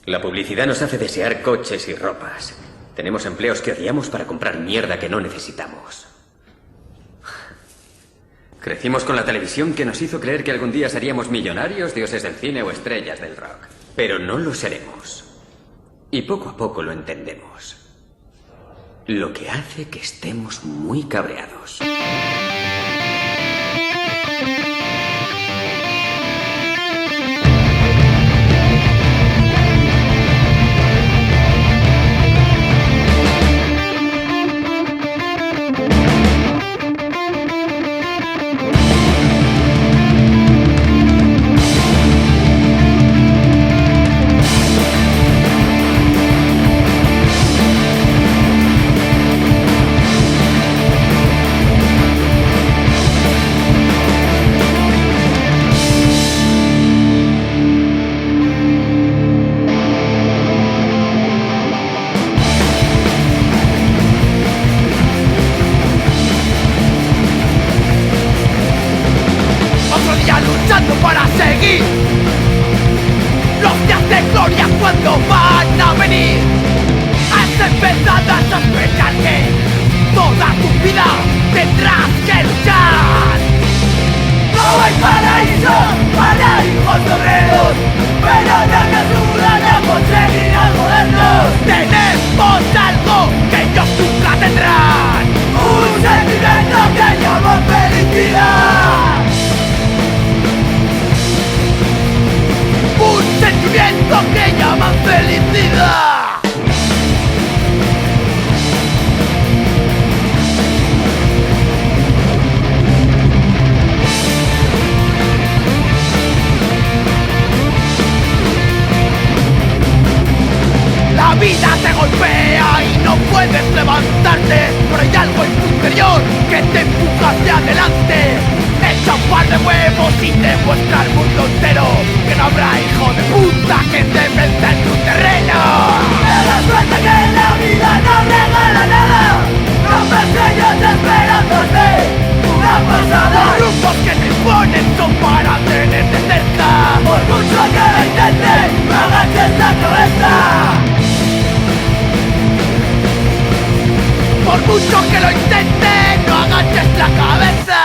La publicidad nos hace desear coches y ropas. Tenemos empleos que odiamos para comprar mierda que no necesitamos. Crecimos con la televisión que nos hizo creer que algún día seríamos millonarios, dioses del cine o estrellas del rock. Pero no lo seremos. Y poco a poco lo entendemos. Lo que hace que estemos muy cabreados. Para seguir los días de gloria cuando van a venir. Has empezado a sospechar que toda tu vida tendrás que luchar. No hay paraíso para hijos obreros, pero no nos ayudan a conseguir algo modernos. Tenemos algo que ellos nunca tendrán, un sentimiento que llaman felicidad. Un sentimiento que llaman felicidad. La vida te golpea y no puedes levantarte, pero hay algo en tu interior que te empuja hacia adelante. Echa un par de huevos y demuestra al mundo entero que no habrá hijo de puta que te vence en tu terreno. Me da suerte que la vida no regala nada, rompes sueños esperándote una pasada. Los grupos que te imponen son para tenerte cerca. Por mucho que lo intentes, no agaches la cabeza. Por mucho que lo intentes, no agaches la cabeza.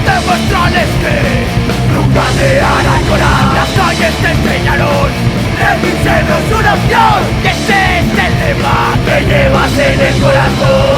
Demostrarles que nunca te harán llorar. Las calles te enseñaron, reírse no es una opción. Y ese es el lema que llevas en el corazón.